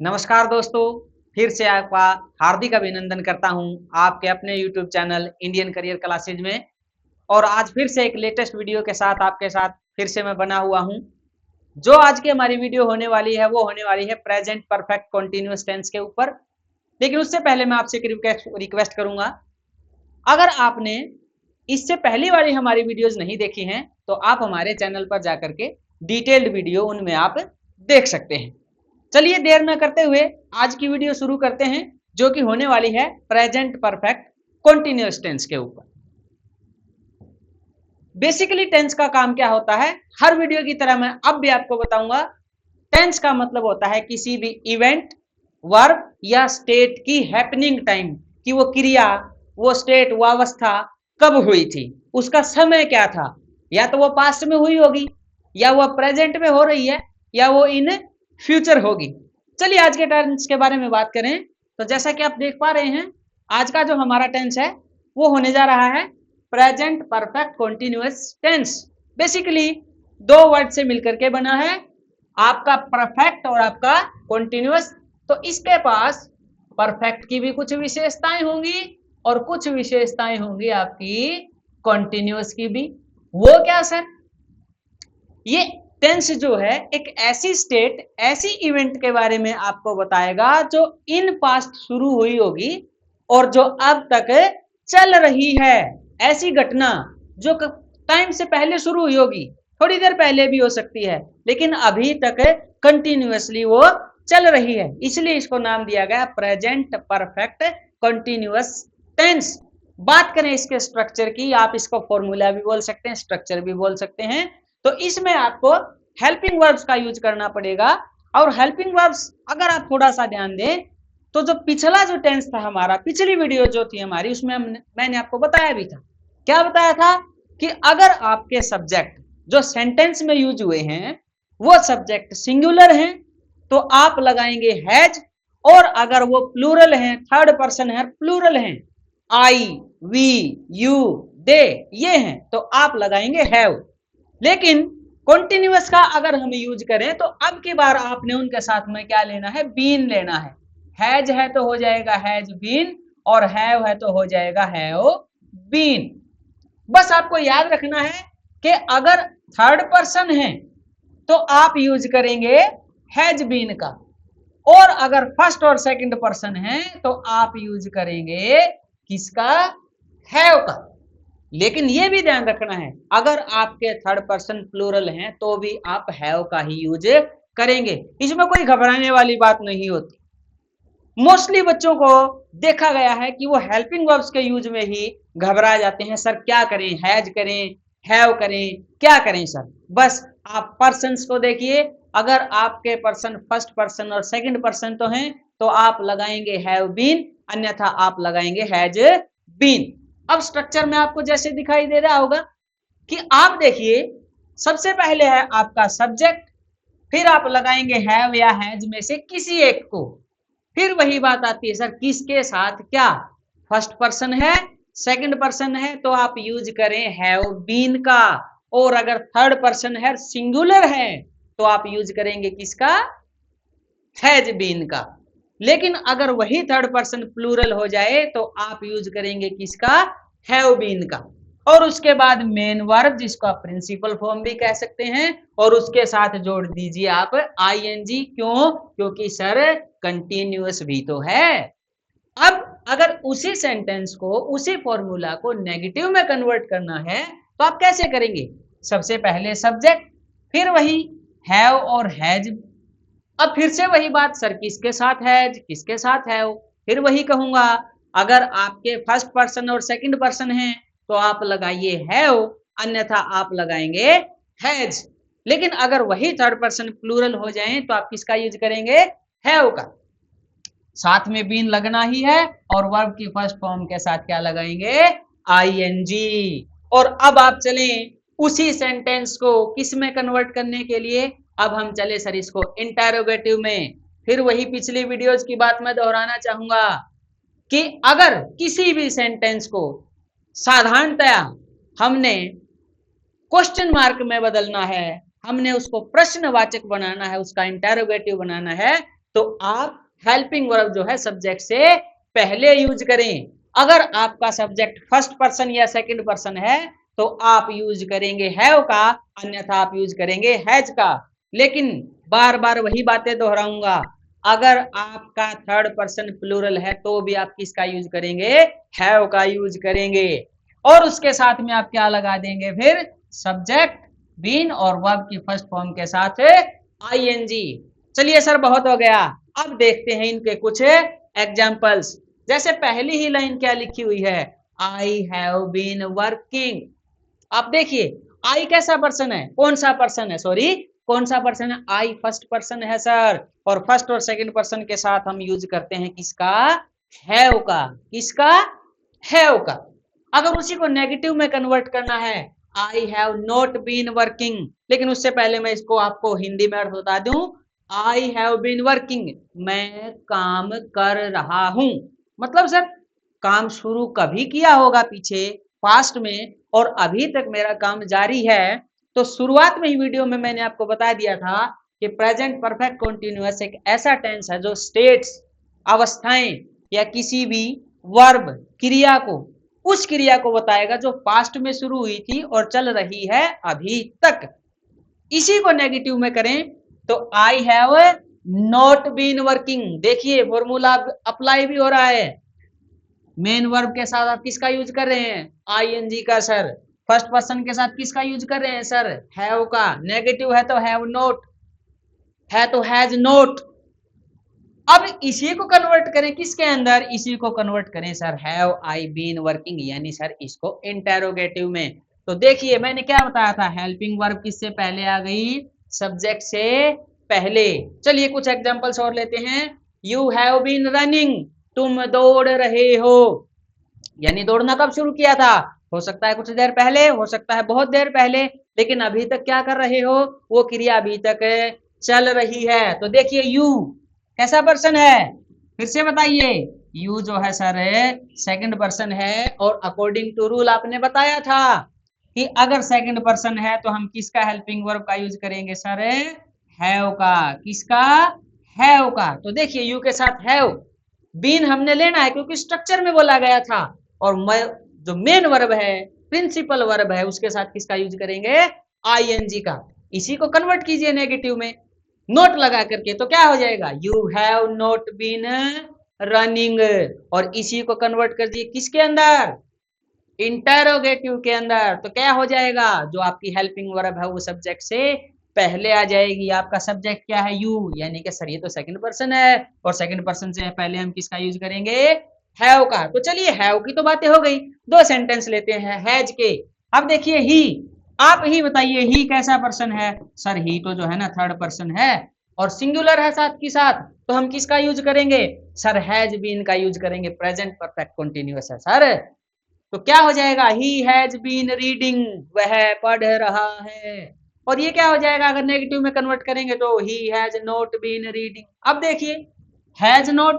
नमस्कार दोस्तों, फिर से आपका हार्दिक अभिनंदन करता हूं आपके अपने YouTube channel Indian career classes में। और आज फिर से एक लेटेस्ट वीडियो के साथ आपके साथ फिर से मैं बना हुआ हूं। जो आज की हमारी वीडियो होने वाली है वो होने वाली है प्रेजेंट परफेक्ट कंटीन्यूअस टेंस के ऊपर। लेकिन उससे पहले मैं आपसे एक रिक्वेस्ट करूंगा, अगर आपने इससे पहली वाली हमारी वीडियोज नहीं देखी हैं तो आप हमारे चैनल पर जाकर के डिटेल्ड वीडियो उनमें आप देख सकते हैं। चलिए देर न करते हुए आज की वीडियो शुरू करते हैं, जो कि होने वाली है प्रेजेंट परफेक्ट कंटीन्यूअस टेंस के ऊपर। बेसिकली टेंस का काम क्या होता है, हर वीडियो की तरह मैं अब भी आपको बताऊंगा। टेंस का मतलब होता है किसी भी इवेंट, वर्ब या स्टेट की हैपनिंग टाइम, कि वो क्रिया, वो स्टेट, वो अवस्था कब हुई थी, उसका समय क्या था। या तो वो पास्ट में हुई होगी, या वो प्रेजेंट में हो रही है, या वो इन फ्यूचर होगी। चलिए आज के टेंस के बारे में बात करें तो जैसा कि आप देख पा रहे हैं, आज का जो हमारा टेंस है वो होने जा रहा है present perfect continuous tense. Basically दो वर्ड से मिलकर के बना है, आपका परफेक्ट और आपका कंटीन्यूअस। तो इसके पास परफेक्ट की भी कुछ विशेषताएं होंगी और कुछ विशेषताएं होंगी आपकी कंटीन्यूअस की भी। वो क्या सर? ये टेंस जो है एक ऐसी स्टेट, ऐसी इवेंट के बारे में आपको बताएगा जो इन पास्ट शुरू हुई होगी और जो अब तक चल रही है। ऐसी घटना जो टाइम से पहले शुरू हुई होगी, थोड़ी देर पहले भी हो सकती है, लेकिन अभी तक कंटिन्यूअसली वो चल रही है, इसलिए इसको नाम दिया गया प्रेजेंट परफेक्ट कंटिन्यूअस टेंस। बात करें इसके स्ट्रक्चर की, आप इसको फॉर्मूला भी बोल सकते हैं, स्ट्रक्चर भी बोल सकते हैं। तो इसमें आपको हेल्पिंग वर्ब्स का यूज करना पड़ेगा। और हेल्पिंग वर्ब्स अगर आप थोड़ा सा ध्यान दें तो जो पिछला जो टेंस था हमारा, पिछली वीडियो जो थी हमारी, उसमें मैंने आपको बताया भी था। क्या बताया था? कि अगर आपके सब्जेक्ट जो सेंटेंस में यूज हुए हैं वो सब्जेक्ट सिंगुलर हैं तो आप लगाएंगे हैज, और अगर वो प्लूरल हैं, थर्ड पर्सन है, प्लूरल हैं, आई, वी, यू, दे, ये हैं, तो आप लगाएंगे हैव। लेकिन कॉन्टिन्यूअस का अगर हम यूज करें तो अब की बार आपने उनके साथ में क्या लेना है? बीन लेना है। हैज है तो हो जाएगा हैज बीन, और हैव है तो हो जाएगा हैव बीन। बस आपको याद रखना है कि अगर थर्ड पर्सन है तो आप यूज करेंगे हैज बीन का, और अगर फर्स्ट और सेकंड पर्सन है तो आप यूज करेंगे किसका? हैव का। लेकिन ये भी ध्यान रखना है, अगर आपके थर्ड पर्सन प्लूरल हैं तो भी आप हैव का ही यूज करेंगे। इसमें कोई घबराने वाली बात नहीं होती। मोस्टली बच्चों को देखा गया है कि वो हेल्पिंग वर्ब्स के यूज में ही घबरा जाते हैं। सर क्या करें, हैज करें, हैव करें, क्या करें सर? बस आप पर्सन्स को देखिए, अगर आपके पर्सन फर्स्ट पर्सन और सेकंड पर्सन तो हैं तो आप लगाएंगे हैव बीन, अन्यथा आप लगाएंगे हैज बीन। अब स्ट्रक्चर में आपको जैसे दिखाई दे रहा होगा कि आप देखिए, सबसे पहले है आपका सब्जेक्ट, फिर आप लगाएंगे हैव या हैज में से किसी एक को। फिर वही बात आती है, सर किसके साथ क्या? फर्स्ट पर्सन है, सेकंड पर्सन है तो आप यूज करें हैव बीन का, और अगर थर्ड पर्सन है, सिंगुलर है, तो आप यूज करेंगे किसका? हैज बीन का। लेकिन अगर वही थर्ड पर्सन प्लूरल हो जाए तो आप यूज करेंगे किसका? हैव बीन का। और उसके बाद मेन वर्ब, जिसको आप प्रिंसिपल फॉर्म भी कह सकते हैं, और उसके साथ जोड़ दीजिए आप आईएनजी। क्यों? क्योंकि सर कंटिन्यूअस भी तो है। अब अगर उसी सेंटेंस को, उसी फॉर्मूला को नेगेटिव में कन्वर्ट करना है तो आप कैसे करेंगे? सबसे पहले सब्जेक्ट, फिर वही हैव और हैज। अब फिर से वही बात, सर किसके साथ हैज, किसके साथ हैव? फिर वही कहूंगा, अगर आपके फर्स्ट पर्सन और सेकंड पर्सन हैं तो आप लगाइए हैव, अन्यथा आप लगाएंगे हैज। लेकिन अगर वही थर्ड पर्सन प्लूरल हो जाए तो आप किसका यूज करेंगे? हैव का। साथ में बीन लगना ही है, और वर्ब की फर्स्ट फॉर्म के साथ क्या लगाएंगे? आईएनजी। और अब आप चलें उसी सेंटेंस को किस में कन्वर्ट करने के लिए? अब हम चले सर इसको इंटेरोगेटिव में। फिर वही पिछली वीडियोस की बात मैं दोहराना चाहूंगा कि अगर किसी भी सेंटेंस को साधारणतया हमने क्वेश्चन मार्क में बदलना है, हमने उसको प्रश्नवाचक बनाना है, उसका इंटेरोगेटिव बनाना है, तो आप हेल्पिंग वर्ब जो है सब्जेक्ट से पहले यूज करें। अगर आपका सब्जेक्ट फर्स्ट पर्सन या सेकंड पर्सन है तो आप यूज करेंगे हैव का, अन्यथा आप यूज करेंगे हैज का। लेकिन बार बार वही बातें दोहराऊंगा, अगर आपका थर्ड पर्सन प्लूरल है तो भी आप किसका यूज करेंगे, हैव का यूज करेंगे। और उसके साथ में आप क्या लगा देंगे फिर, सब्जेक्ट बीन और वर्ब की फर्स्ट फॉर्म के साथ आईएनजी। चलिए सर बहुत हो गया, अब देखते हैं इनके कुछ एग्जाम्पल्स। जैसे पहली ही लाइन क्या लिखी हुई है, आई हैव बीन वर्किंग। आप देखिए आई कैसा पर्सन है, कौन सा पर्सन है, सॉरी कौन सा पर्सन है, आई फर्स्ट पर्सन है सर। और फर्स्ट और सेकंड पर्सन के साथ हम यूज करते हैं किसका, हैव का। किसका, हैव का। अगर उसी को नेगेटिव में कन्वर्ट करना है, I have not been working, लेकिन उससे पहले मैं इसको आपको हिंदी में अर्थ बता दूं, आई हैव बीन वर्किंग, मैं काम कर रहा हूं। मतलब सर काम शुरू कभी किया होगा पीछे पास्ट में और अभी तक मेरा काम जारी है। तो शुरुआत में ही वीडियो में मैंने आपको बता दिया था कि प्रेजेंट परफेक्ट कॉन्टिन्यूअस एक ऐसा टेंस है जो स्टेट्स, अवस्थाएं या किसी भी वर्ब क्रिया को, उस क्रिया को बताएगा जो पास्ट में शुरू हुई थी और चल रही है अभी तक। इसी को नेगेटिव में करें तो I have not been working. देखिए फॉर्मूला अप्लाई भी हो रहा है, मेन वर्ब के साथ आप किसका यूज कर रहे हैं, आईएनजी का सर। फर्स्ट पर्सन के साथ किसका यूज कर रहे हैं सर, हैव का। नेगेटिव है तो हैव नॉट, है तो हैज नॉट। अब इसी को कन्वर्ट करें किसके अंदर, इसी को कन्वर्ट करें sir have I been working, यानी सर इसको इंटेरोगेटिव में। तो देखिए मैंने क्या बताया था, हेल्पिंग वर्ब किससे पहले आ गई, सब्जेक्ट से पहले। चलिए कुछ एग्जांपल्स और लेते हैं। यू हैव बीन रनिंग, तुम दौड़ रहे हो, यानी दौड़ना कब शुरू किया था, हो सकता है कुछ देर पहले, हो सकता है बहुत देर पहले, लेकिन अभी तक क्या कर रहे हो, वो क्रिया अभी तक चल रही है। तो देखिए यू कैसा पर्सन है, फिर से बताइए, यू जो है सर सेकंड पर्सन है। और अकॉर्डिंग टू रूल आपने बताया था कि अगर सेकंड पर्सन है तो हम किसका हेल्पिंग वर्ब का यूज करेंगे सर, हैव का। किसका, हैव का। तो देखिए यू के साथ हैव, बीन हमने लेना है क्योंकि स्ट्रक्चर में बोला गया था। और जो मेन वर्ब है, प्रिंसिपल वर्ब है, उसके साथ किसका यूज करेंगे, आईएनजी का। इसी को कन्वर्ट कीजिए नेगेटिव में नोट लगा करके, तो क्या हो जाएगा, you have not been running. और इसी को कन्वर्ट कर दिए किसके अंदर, इंटेरोगेटिव के अंदर। तो क्या हो जाएगा, जो आपकी हेल्पिंग वर्ब है वो सब्जेक्ट से पहले आ जाएगी। आपका सब्जेक्ट क्या है, यू, यानी कि सर ये तो सेकंड पर्सन है और सेकंड पर्सन से पहले हम किसका यूज करेंगे, हैव का। तो चलिए हैव की तो बातें हो गई, दो सेंटेंस लेते हैं हैज के। अब देखिए ही, आप ही बताइए ही कैसा पर्सन है, सर ही तो जो है ना थर्ड पर्सन है और सिंगुलर है साथ के साथ, तो हम किसका यूज करेंगे सर, हैज बीन का यूज करेंगे। प्रेजेंट परफेक्ट कंटिन्यूअस है सर, तो क्या हो जाएगा, ही हैज बीन रीडिंग, वह पढ़ रहा है। और ये क्या हो जाएगा अगर नेगेटिव में कन्वर्ट करेंगे तो he has not been reading. अब देखिए हैज नॉट,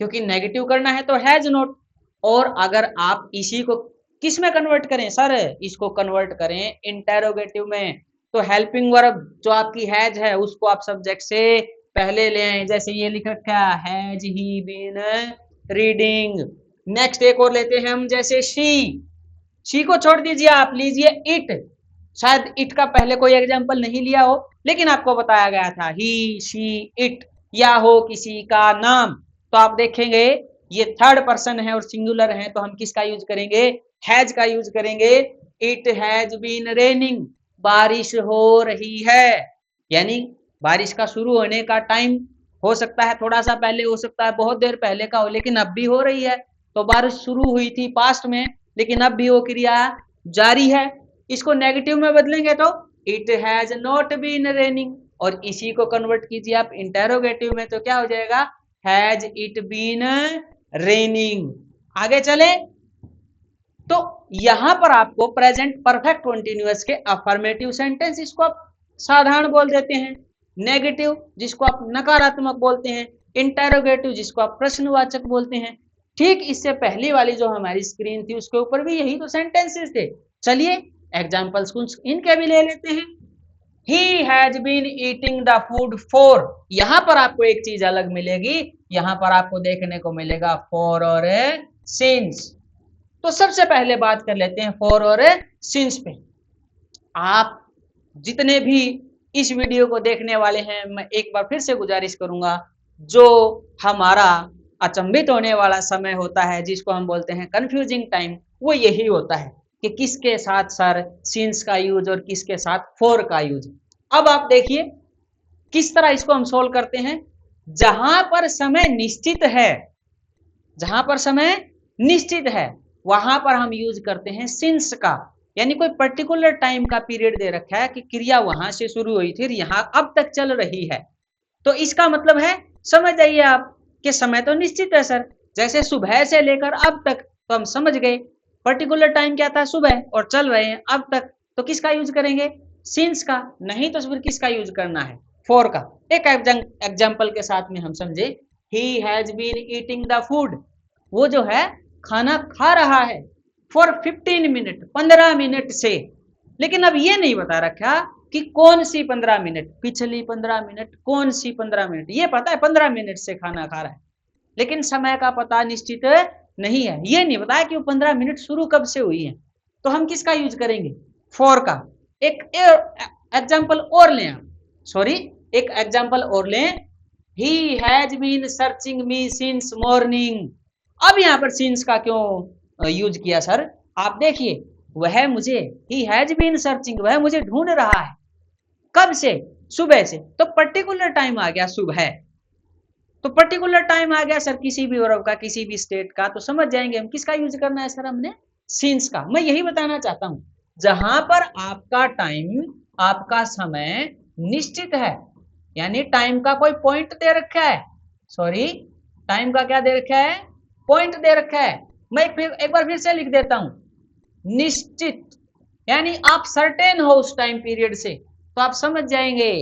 क्योंकि नेगेटिव करना है तो हैज नॉट। और अगर आप इसी को किस में कन्वर्ट करें सर, इसको कन्वर्ट करें इंटेरोगेटिव में, तो हेल्पिंग वर्ब जो आपकी हैज है उसको आप सब्जेक्ट से पहले ले आए। जैसे ये लिख रखा है has he been reading. Next एक और लेते हैं हम, जैसे शी को छोड़ दीजिए, आप लीजिए इट। शायद इट का पहले कोई एग्जांपल नहीं लिया हो, लेकिन आपको बताया गया था ही शी इट, या हो किसी का नाम, तो आप देखेंगे ये थर्ड पर्सन है और सिंगुलर है, तो हम किसका यूज करेंगे, हैज का यूज करेंगे। इट हैज बीन रेनिंग, बारिश हो रही है, यानी बारिश का शुरू होने का टाइम हो सकता है थोड़ा सा पहले, हो सकता है बहुत देर पहले का हो, लेकिन अब भी हो रही है। तो बारिश शुरू हुई थी पास्ट में, लेकिन अब भी वो क्रिया जारी है। इसको नेगेटिव में बदलेंगे तो it has not been raining, और इसी को कन्वर्ट कीजिए आप इंटेरोगेटिव में, तो क्या हो जाएगा, हैज इट बीन रेनिंग। आगे चले तो यहां पर आपको प्रेजेंट परफेक्ट कंटिन्यूअस के अफर्मेटिव सेंटेंस, इसको आप साधारण बोल देते हैं, नेगेटिव जिसको आप नकारात्मक बोलते हैं, इंटेरोगेटिव जिसको आप प्रश्नवाचक बोलते हैं। ठीक इससे पहली वाली जो हमारी स्क्रीन थी उसके ऊपर भी यही तो सेंटेंसेस थे। चलिए एग्जांपल्स कुछ इनके भी ले लेते हैं। He has been eating the food for, यहां पर आपको एक चीज अलग मिलेगी, यहां पर आपको देखने को मिलेगा फॉर और सिंस। तो सबसे पहले बात कर लेते हैं फॉर और सिंस पे। आप जितने भी इस वीडियो को देखने वाले हैं, मैं एक बार फिर से गुजारिश करूंगा, जो हमारा अचंभित होने वाला समय होता है, जिसको हम बोलते हैं कंफ्यूजिंग टाइम, वो यही होता है कि किसके साथ सर सिंस का यूज और किसके साथ फॉर का यूज। अब आप देखिए किस तरह इसको हम सोल्व करते हैं। जहां पर समय निश्चित है, जहां पर समय निश्चित है, वहां पर हम यूज करते हैं सिंस का, यानी कोई पर्टिकुलर टाइम का पीरियड दे रखा है कि क्रिया वहां से शुरू हुई थी, यहां अब तक चल रही है, तो इसका मतलब है, समझ जाइए आप कि समय तो निश्चित है सर, जैसे सुबह से लेकर अब तक, तो हम समझ गए पर्टिकुलर टाइम क्या था, सुबह, और चल रहे हैं अब तक, तो किसका यूज करेंगे, सिंस का। नहीं तो फिर किसका यूज करना है, फॉर का। एक एग्जाम्पल के साथ में हम समझे, he has been eating the food, वो जो है खाना खा रहा है, फॉर 15 मिनट, 15 मिनट से। लेकिन अब ये नहीं बता रखा कि कौन सी 15 मिनट, पिछली 15 मिनट, कौन सी 15 मिनट, ये पता है 15 मिनट से खाना खा रहा है, लेकिन समय का पता निश्चित नहीं है, ये नहीं बताया कि वो 15 मिनट शुरू कब से हुई है, तो हम किसका यूज करेंगे, फॉर का। एक एग्जाम्पल और लें, सॉरी, एक एग्जाम्पल और लें, he has been searching me since morning. अब यहाँ पर सिंस का क्यों यूज किया सर, आप देखिए, वह मुझे, ही हैज बीन सर्चिंग, वह मुझे ढूंढ रहा है, कब से, सुबह से, तो पर्टिकुलर टाइम आ गया सुबह, तो पर्टिकुलर टाइम आ गया सर किसी भी वर्ब का, किसी भी स्टेट का, तो समझ जाएंगे हम किसका यूज करना है सर, हमने सिंस का। मैं यही बताना चाहता हूं, जहां पर आपका टाइम, आपका समय निश्चित है, यानी टाइम का कोई पॉइंट दे रखा है, सॉरी, टाइम का क्या दे रखा है, पॉइंट दे रखा है। मैं एक बार फिर से लिख देता हूं, निश्चित, यानी आप सर्टेन हो उस टाइम पीरियड से, तो आप समझ जाएंगे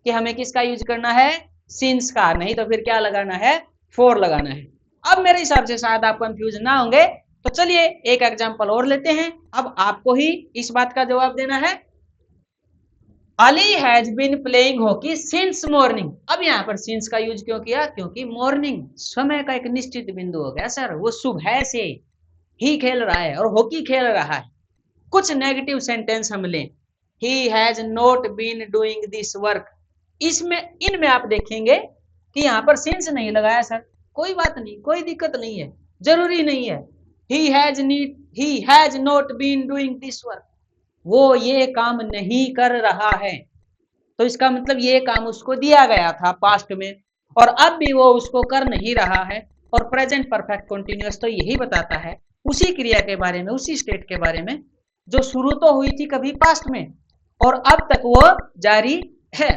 कि हमें किसका यूज करना है, सिंस का, नहीं तो फिर क्या लगाना है, फॉर लगाना है। अब मेरे हिसाब से शायद आप कंफ्यूज ना होंगे, तो चलिए एक एग्जांपल और लेते हैं। अब आपको ही इस बात का जवाब देना है। Ali has been playing hockey since morning. अब यहाँ पर सिंस का यूज क्यों किया, क्योंकि मॉर्निंग समय का एक निश्चित बिंदु हो गया सर, वो सुबह से ही खेल रहा है और हॉकी खेल रहा है। कुछ नेगेटिव सेंटेंस हम लें, he has not been doing this work, इसमें, इनमें आप देखेंगे कि यहाँ पर सिंस नहीं लगाया सर, कोई बात नहीं, कोई दिक्कत नहीं है, जरूरी नहीं है, he has not been doing this work, वो ये काम नहीं कर रहा है, तो इसका मतलब ये काम उसको दिया गया था पास्ट में, और अब भी वो उसको कर नहीं रहा है। और प्रेजेंट परफेक्ट कंटिन्यूअस तो यही बताता है उसी क्रिया के बारे में, उसी स्टेट के बारे में जो शुरू तो हुई थी कभी पास्ट में और अब तक वो जारी है।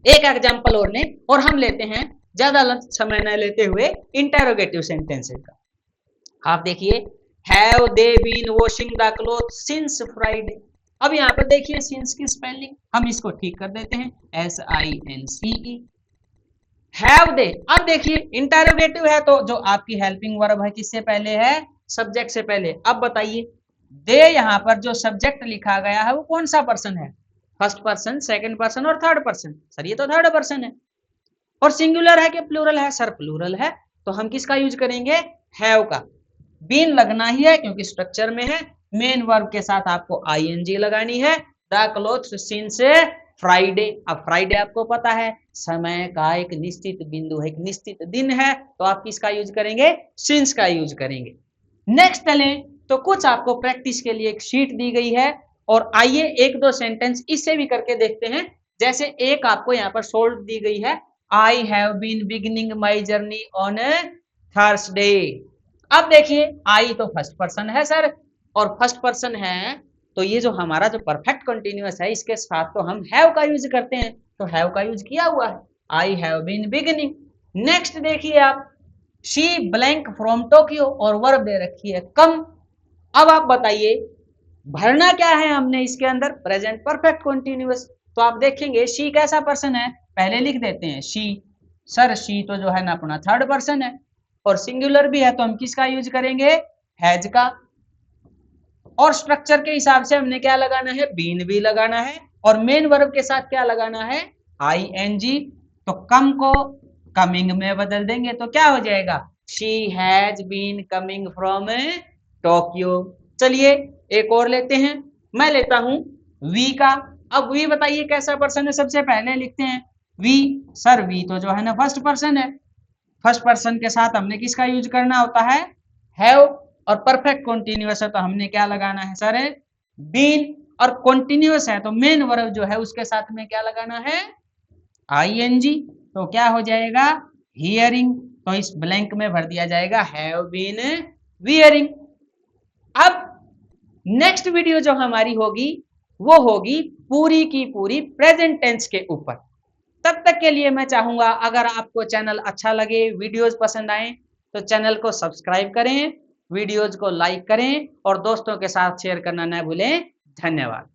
एक एग्जाम्पल और लें, और हम लेते हैं ज्यादा समय न लेते हुए इंटेरोगेटिव सेंटेंसेस का। आप देखिए, have they been washing the cloth since Friday. अब यहाँ पर देखिए सिंस की स्पेलिंग हम इसको ठीक कर देते हैं, SINCE, हैव दे। अब देखिए इंटेरोगेटिव है, तो जो आपकी हेल्पिंग वर्ब है किससे पहले है, सब्जेक्ट से पहले। अब बताइए, दे यहाँ पर जो सब्जेक्ट लिखा गया है वो कौन सा पर्सन है, फर्स्ट पर्सन, सेकंड पर्सन और थर्ड पर्सन, सर ये तो थर्ड पर्सन है। और सिंगुलर है कि प्लूरल है, सर प्लूरल है, तो हम किसका यूज करेंगे, हैव का। बीन लगना ही है क्योंकि स्ट्रक्चर में है, मेन वर्ब के साथ आपको ING लगानी है, द क्लोथ सिंस फ्राइडे। अब फ्राइडे आपको पता है समय का एक निश्चित बिंदु है, एक निश्चित दिन है, तो आप किसका यूज करेंगे, सिंस का यूज करेंगे। नेक्स्ट चलें, तो कुछ आपको प्रैक्टिस के लिए एक शीट दी गई है, और आइए एक दो सेंटेंस इससे भी करके देखते हैं। जैसे एक आपको यहाँ पर सोल्व दी गई है, I have been beginning my journey on Thursday. अब देखिए आई तो फर्स्ट पर्सन है सर, और फर्स्ट पर्सन है तो ये जो हमारा जो परफेक्ट कंटिन्यूअस है इसके साथ तो हम हैव का यूज करते हैं, तो हैव का यूज किया हुआ है, I have been beginning. Next देखिए आप, शी ब्लैंक फ्रॉम टोक्यो, और वर्ब दे रखी है कम। अब आप बताइए भरना क्या है हमने इसके अंदर, प्रेजेंट परफेक्ट कंटिन्यूअस। तो आप देखेंगे शी कैसा पर्सन है, पहले लिख देते हैं शी, सर शी तो जो है ना अपना थर्ड पर्सन है, और सिंगुलर भी है तो हम किसका यूज करेंगे, हैज का। और स्ट्रक्चर के हिसाब से हमने क्या लगाना है, बीन भी लगाना है, और मेन वर्ब के साथ क्या लगाना है, आईएनजी। तो कम को कमिंग में बदल देंगे तो क्या हो जाएगा, she has been coming from Tokyo. चलिए एक और लेते हैं, मैं लेता हूं वी का। अब वी बताइए कैसा पर्सन है, सबसे पहले लिखते हैं वी। सर वी तो जो है ना फर्स्ट पर्सन है, फर्स्ट पर्सन के साथ हमने किसका यूज करना होता है, हैव। और परफेक्ट कॉन्टिन्यूअस है तो हमने क्या लगाना है सर, बीन। और कॉन्टिन्यूअस है तो मेन वर्ब जो है उसके साथ में क्या लगाना है, आईएनजी। तो क्या हो जाएगा, हियरिंग। तो इस ब्लैंक में भर दिया जाएगा हैव बीन वियरिंग। अब नेक्स्ट वीडियो जो हमारी होगी वो होगी पूरी की पूरी प्रेजेंट टेंस के ऊपर। तब तक के लिए मैं चाहूंगा अगर आपको चैनल अच्छा लगे, वीडियोस पसंद आए तो चैनल को सब्सक्राइब करें, वीडियोस को लाइक करें और दोस्तों के साथ शेयर करना न भूलें। धन्यवाद।